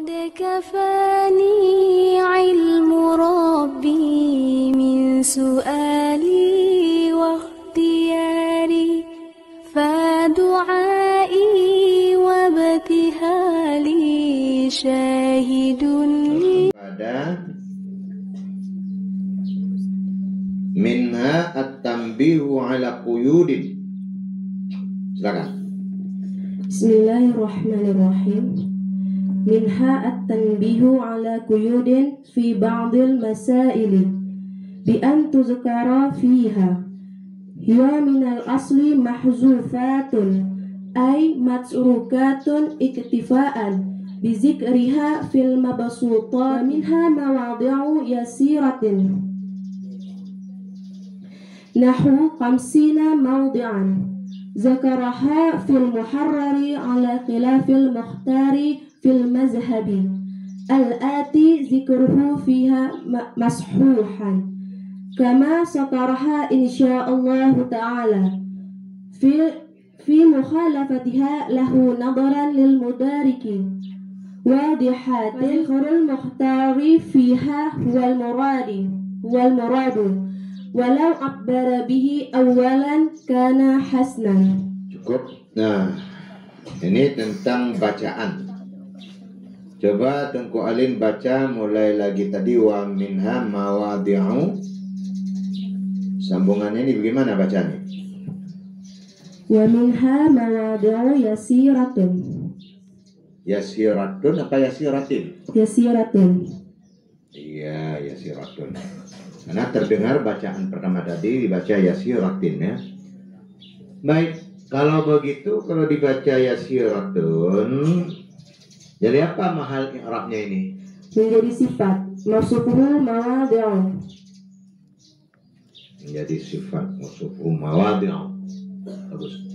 كفاني علم ربي من سؤالي واختياري فدعائي وابتهالي شاهد pada minha at-tanbihu ala quyudin. Silakan. Bismillahirrahmanirrahim. Minha at-tanbihu ala quyudin fi ba'dil masaili bi an tuzkara fiha hiya minal asli mahzufatun ay matrukatun iktifaan bi zikriha fil mabsuta minha mawadi'u yasiratin nahu 50 mawdi'an zakaraha fil muharrari ala khilafil mukhtari fil mazhabi al-ati zikruhu fiha mashuhan kama sataraha insyaallah ta'ala fi mukhalafatiha lahu nadaran lil mudariki wadihatil khurul mukhtari fiha wal muradu walau akbara bihi awalan kana hasnan. Cukup. Nah, ini tentang bacaan. Coba Tengku Alin baca mulai lagi tadi wa minha mawadi'u. Sambungannya ini bagaimana bacanya? Wa minha mawadi'u yasiratun. Yasiratun apa yasiratin? Yasiratun. Iya, yasiratun. Karena terdengar bacaan pertama tadi dibaca yasiratin ya. Baik, kalau begitu kalau dibaca yasiratun, jadi apa mahal i'rabnya ini? Menjadi sifat mausufuhu mawadi'u. Menjadi sifat mausufuhu mawadi'u. Bagus.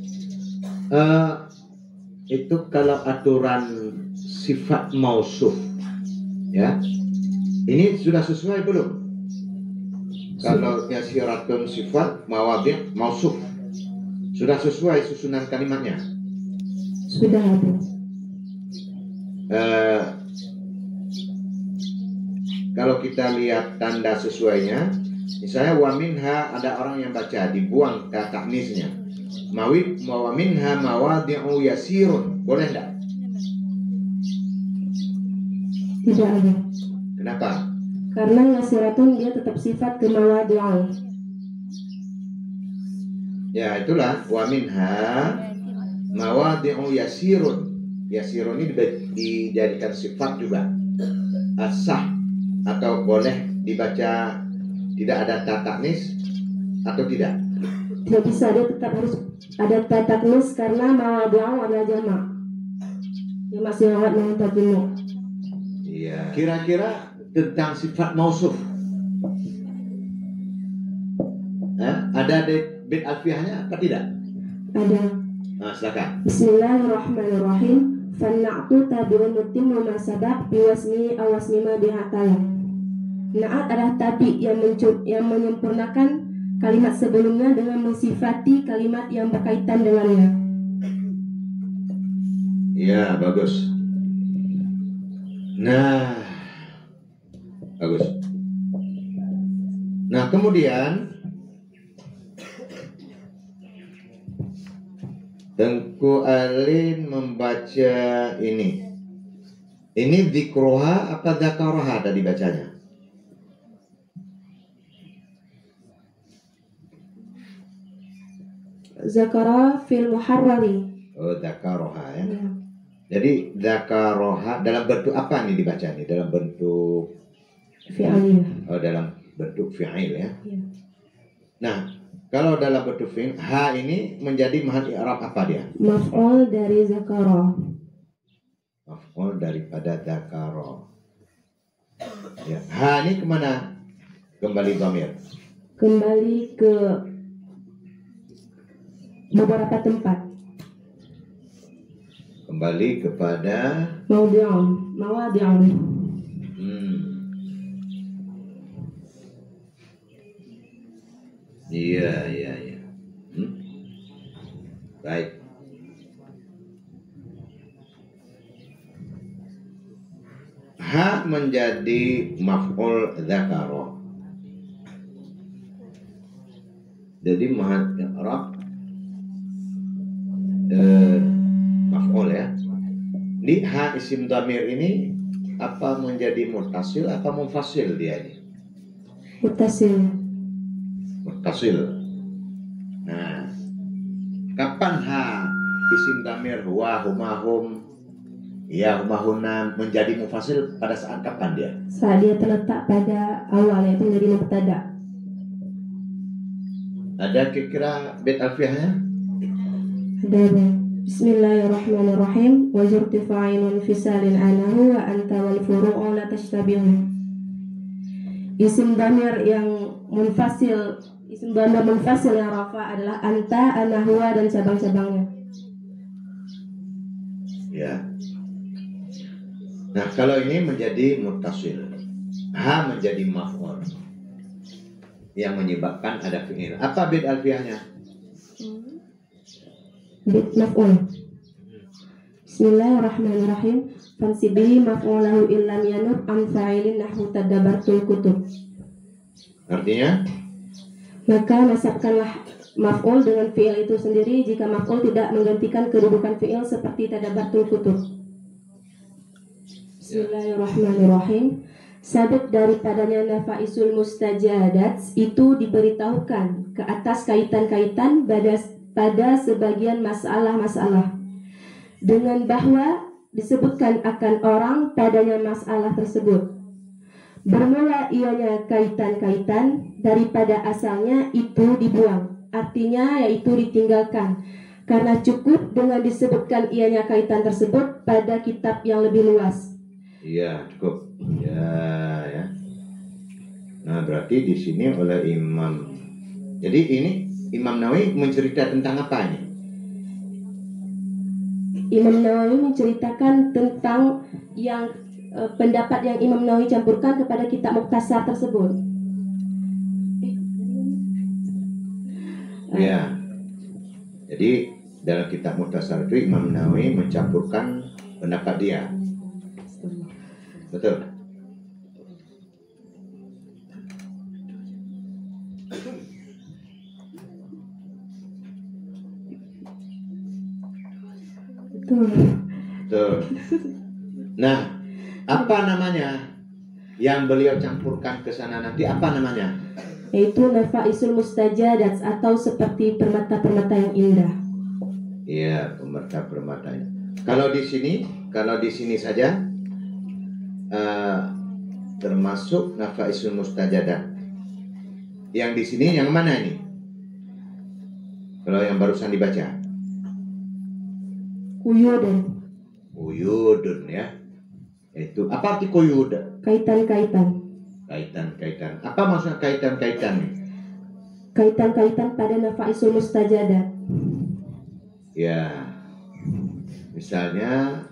Itu kalau aturan sifat mausuf ya. Ini sudah sesuai belum? Kalau yasiratun sifat mawadi' mausuf sudah sesuai susunan kalimatnya? Sudah ada. Kalau kita lihat tanda sesuainya, misalnya wa minha ada orang yang baca dibuang kata taknisnya. Wa minha mawadi'u yasirun. Boleh enggak? Tidak ada. Kenapa? Karena yasiratun dia tetap sifat ke mawadi'u. Ya itulah wa minha mawadi'u yasirun. Yasirun ini dijadikan sifat juga. Asah atau boleh dibaca tidak ada tataknis atau tidak? Tidak bisa, dia tetap harus ada tataknis karena mawadi'u adalah jamak. Dia masih lewat mengentakinu. Iya. Kira-kira tentang sifat mausuf ada bait alfiahnya apa tidak? Ada. Nah, silakan. Bismillahirrahmanirrahim. Fanna'tu tabi'un mutim wa masabak biwasni awasni ma bihatala. Na'at adalah tabi yang menyempurnakan kalimat sebelumnya dengan mensifati kalimat yang berkaitan dengannya. Iya, bagus. Nah, bagus. Nah, kemudian Tengku Alin membaca ini. Ini dzikruha apa dzakaraha tadi bacanya? Zakara fil muharrari. Oh, dzakaraha ya. Jadi dzakaraha dalam bentuk apa nih dibaca nih? Dalam bentuk fi'aliyah. Oh, dalam bentuk fi'il ya. Ya. Nah, kalau dalam bentuk fi'il, ha ini menjadi mahal i'rab apa dia? Maf'ul dari zakara. Maf'ul daripada dzakara. Ya, ha ini kemana? Kembali dhamir. Kembali ke beberapa tempat. Kembali kepada mawadi'un. Iya. Baik. Ha menjadi maf'ul dzakara. Jadi mahal i'rab maf'ul ya. Di ha isim dhamir ini apa menjadi muttasil atau munfasil dia ini? Muttasil. Muttasil. Nah, kapan ha isim dhamir huwa, huma, hum, ya, huma, hunna menjadi munfasil pada saat kapan dia? Saat dia terletak pada awal, yaitu menjadi mubtada. Ada kira-kira bait alfiahnya? Ada. Bismillahirrahmanirrahim. Wa zurtifa'inun fisalin anahu wa anta wal furu'u la tashtabihu. Isim dhamir yang munfasil, isim dhamir munfasil yang rafa adalah anta, ana, huwa dan cabang-cabangnya. Ya. Nah, kalau ini menjadi muttasil, ha menjadi maf'ul yang menyebabkan ada fi'il. Apa bait alfiahnya? Bait maf'ul. Bismillahirrahmanirrahim. Fansibihi maf'ulahu illam yanub an fa'ilin nahwu tadabbartul kutub. Artinya? Maka nasabkanlah maf'ul dengan fi'il itu sendiri jika maf'ul tidak menggantikan kedudukan fi'il seperti tadabbartul kutub. Bismillahirrahmanirrahim. Sabit daripadanya nafaisul mustajadat itu diberitahukan ke atas kaitan-kaitan pada sebagian masalah-masalah dengan bahwa disebutkan akan orang padanya masalah tersebut. Bermula ianya kaitan-kaitan daripada asalnya itu dibuang, artinya yaitu ditinggalkan, karena cukup dengan disebutkan ianya kaitan tersebut pada kitab yang lebih luas. Iya, cukup. Ya. Nah, berarti di sini oleh Imam. Jadi ini Imam Nawawi mencerita tentang apa ini? Imam Nawawi menceritakan tentang yang pendapat yang Imam Nawawi campurkan kepada kitab Mukhtasar tersebut. Ya. Jadi dalam kitab Mukhtasar itu Imam Nawawi mencampurkan pendapat dia. Betul. Betul. Nah, apa namanya yang beliau campurkan ke sana nanti? Apa namanya? Yaitu nafaisul mustajadat atau seperti permata-permata yang indah. Iya, permata-permatanya. Kalau di sini saja termasuk nafaisul mustajadat. Yang di sini yang mana ini? Kalau yang barusan dibaca? Quyudun ya. Itu apa arti quyud? Kaitan-kaitan. Kaitan-kaitan. Apa maksudnya kaitan-kaitan nih? Kaitan-kaitan pada nafaisul mustajadat. Ya. Misalnya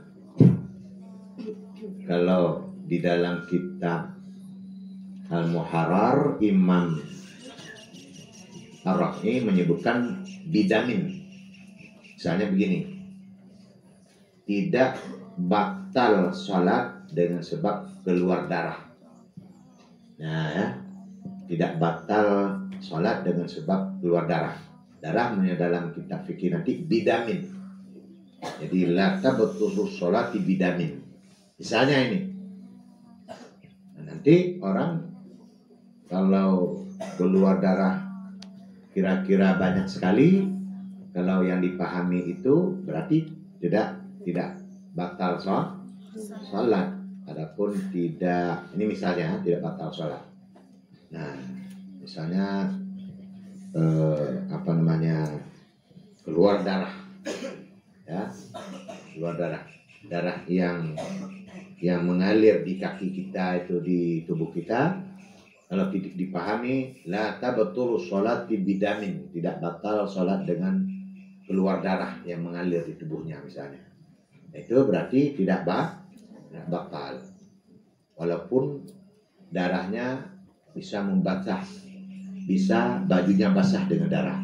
kalau di dalam kitab Al-Muharrar Imam Ar-Rafi menyebutkan bidamin. Misalnya begini. Tidak batal sholat dengan sebab keluar darah. Nah ya, tidak batal sholat dengan sebab keluar darah. Darah dalam kitab fikih nanti bidamin. Jadi la tabtulu sholati bidamin. Misalnya ini. Nah, nanti orang kalau keluar darah kira-kira banyak sekali, kalau yang dipahami itu berarti tidak batal sholat. Adapun tidak, ini misalnya tidak batal sholat. Nah, misalnya keluar darah, ya, keluar darah yang mengalir di kaki kita itu di tubuh kita. Kalau tidak dipahami, la tabtulu sholati bidamin, tidak batal sholat dengan keluar darah yang mengalir di tubuhnya misalnya. Itu berarti tidak batal. Walaupun darahnya bisa membasah, bisa bajunya basah dengan darah.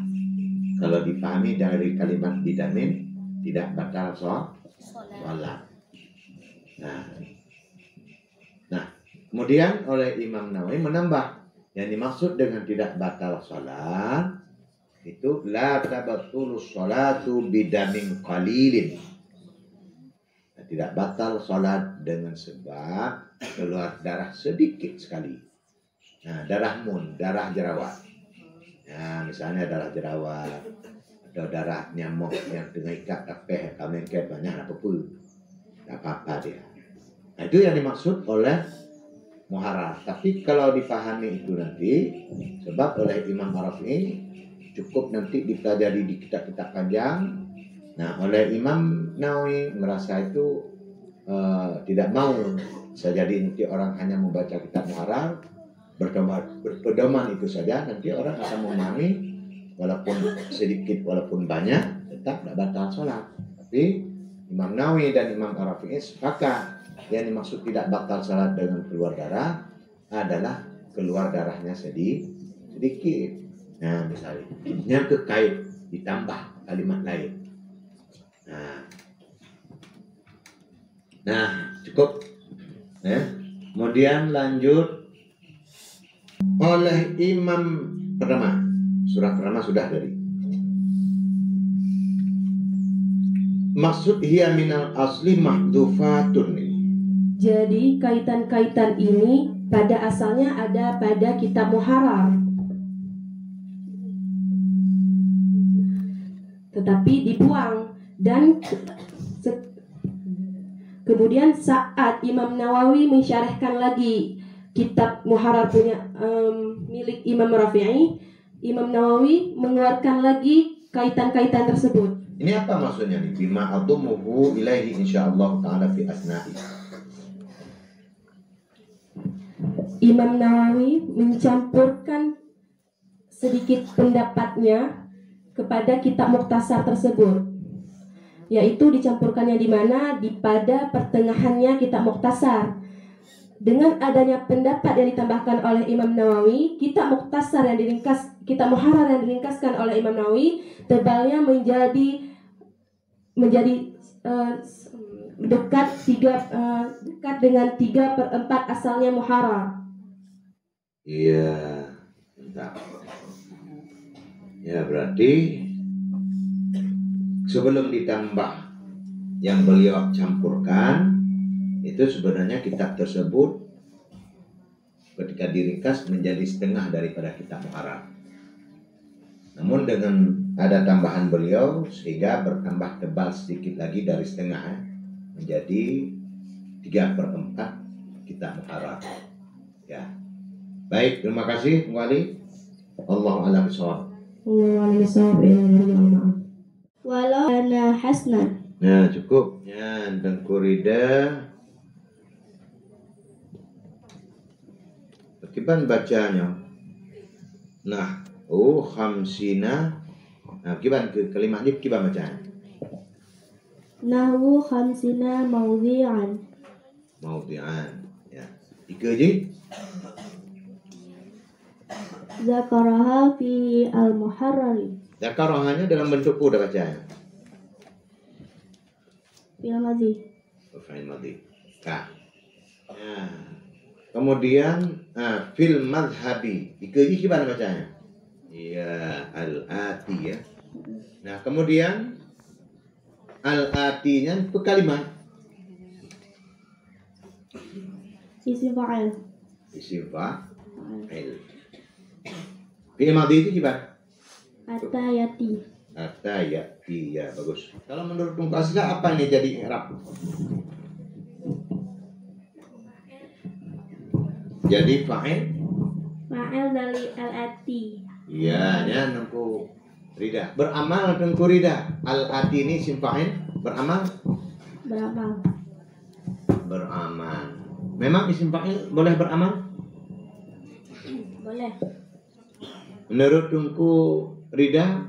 Kalau dipahami dari kalimat bidamin, tidak batal sholat. Nah, Kemudian oleh Imam Nawawi menambah, yang dimaksud dengan tidak batal salat itu la tabatulus salatu bidamin qalilin. Tidak batal salat dengan sebab keluar darah sedikit sekali. Nah, darah darah jerawat. Nah, misalnya darah jerawat atau darah nyamuk yang tengah ikat kapeh, kamengket banyak apa pun, tak apa-apa dia. Nah, itu yang dimaksud oleh muharrar. Tapi kalau dipahami itu nanti, sebab oleh Imam Arafi cukup nanti dipelajari di kitab-kitab panjang. Nah, oleh Imam Nawawi merasa itu tidak mau. Bisa jadi nanti orang hanya membaca kitab muharrar, berpedoman itu saja, nanti orang akan memahami walaupun sedikit walaupun banyak tetap tidak batal sholat. Tapi Imam Nawawi dan Imam Arafi sepakat yang dimaksud tidak batal salat dengan keluar darah adalah keluar darahnya sedikit. Nah, misalnya yang kekait ditambah kalimat lain. Nah, cukup. Kemudian lanjut oleh Imam pertama. Surah pertama sudah tadi. Maksud hiya minal asli mahdufatun. Jadi kaitan-kaitan ini pada asalnya ada pada kitab muharrar. Tetapi dibuang dan kemudian saat Imam Nawawi mensyarahkan lagi kitab muharrar punya milik Imam Rafi'i, Imam Nawawi mengeluarkan lagi kaitan-kaitan tersebut. Ini apa maksudnya nih? Bima adumuhu ilaihi insyaallah ta'ala fi asna'i. Imam Nawawi mencampurkan sedikit pendapatnya kepada kitab Mukhtasar tersebut, yaitu dicampurkannya di mana pada pertengahannya kitab Mukhtasar. Dengan adanya pendapat yang ditambahkan oleh Imam Nawawi, kitab Mukhtasar yang diringkas, kitab muharrar yang diringkaskan oleh Imam Nawawi, tebalnya menjadi dekat dengan 3/4 asalnya muharrar. Iya, entah. Ya berarti sebelum ditambah yang beliau campurkan, itu sebenarnya kitab tersebut ketika diringkas menjadi setengah daripada kitab muharrar. Namun dengan ada tambahan beliau sehingga bertambah tebal sedikit lagi dari setengah, menjadi 3/4 kitab muharrar. Ya. Baik, terima kasih Wali. Allahu a'lam bishawab. Walau ana hasnan. Nah, cukup. Ya, dan Kurida. Bagaimana bacanya? Nah, khamsina. Nah, gimana ke kalimat ini gimana bacanya? Nahwu khamsina mawdi'an. Mawdi'an. Ya. 3 je. Zakaraha fi al-muharrari. Zakarahanya dalam bentuk udah bacanya. Fil madhi. Fa'il madhi. Nah. Kemudian fil madhhabi. 3 je gimana bacanya? Iya, al-ati ya. Nah, kemudian al-atinya itu kalimat Isim fa'il. isim fa'il. Fi'il madhi itu gimana? Atayati. Atayati, ya bagus. Kalau menurut Bung Kasila apa ini jadi i'rab? Jadi fa'il? Fa'il dari al-ati. Iya, ya nengku rida. Beramal nengku rida. Al-ati ini isim fa'il beramal? Beramal. Beramal. Memang isim fa'il boleh beramal? Boleh. Menurut Tungku Rida,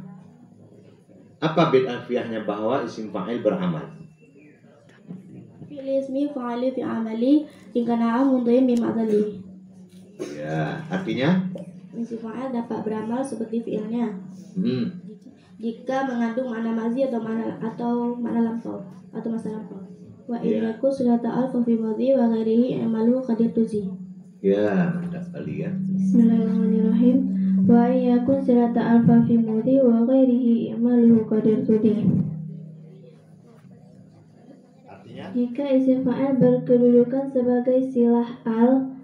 apa beda alfiahnya bahwa isim fa'il beramal? Fi'il ismi fa'ili fi amali in kana mudhim bi ma'dali. Ya, artinya Isim fa'il dapat beramal seperti fi'ilnya jika mengandung makna mazi atau makna lampau atau masa lampau. Wa in yakun sudah ta'al fa fi madhi wa ghairihi i'malu qadir tuzi. Ya, mantap kali ya. Bismillahirrahmanirrahim. Wa yakun sirata alfa fi mudi wa ghairihi i'maluhu qadir tudi. Artinya? Jika isim fa'il berkedudukan sebagai silah al,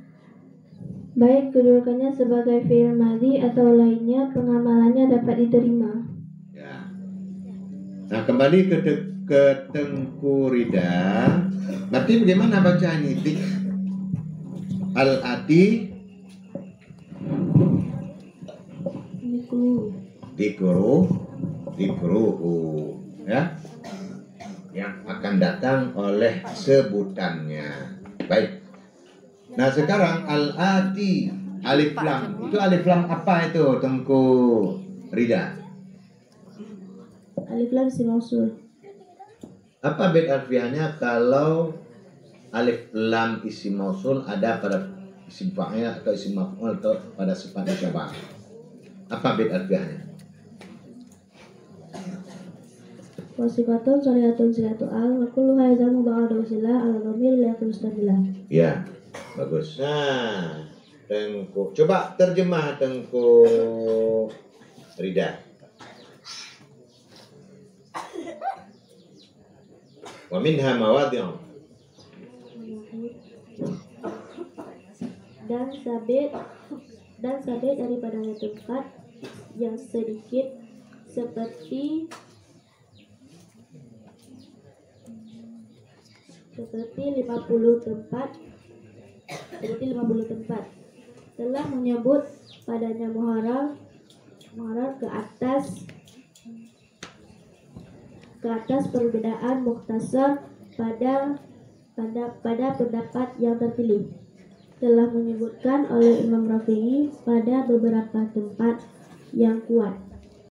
baik kedudukannya sebagai fi'il madhi atau lainnya, pengamalannya dapat diterima. Ya. Nah, kembali ke Tengku Rida. Berarti bagaimana baca ini? Al-ati dikruhu ya, yang akan datang oleh sebutannya. Baik. Nah, sekarang al-ati alif lam. Itu alif lam apa itu, Tengku Rida? Alif lam isim mausul. Apa bait alfiahnya kalau alif lam isim mausul ada pada isim fa'il atau isim maf'ul atau pada sifat isyabah? Apa bait alfiahnya? Wasifatun syariatun silatu al wa kullu haizamu ba'da usilah ala dhamir la mustamila. Ya, bagus. Nah, Tengku, coba terjemah Tengku Rida. Wa minha mawadhi'u. Dan sabit daripadanya tempat yang sedikit seperti 50 tempat telah menyebut padanya muharrar ke atas perbedaan mukhtasar pada pendapat yang terpilih, telah menyebutkan oleh Imam Rafi'i pada beberapa tempat yang kuat.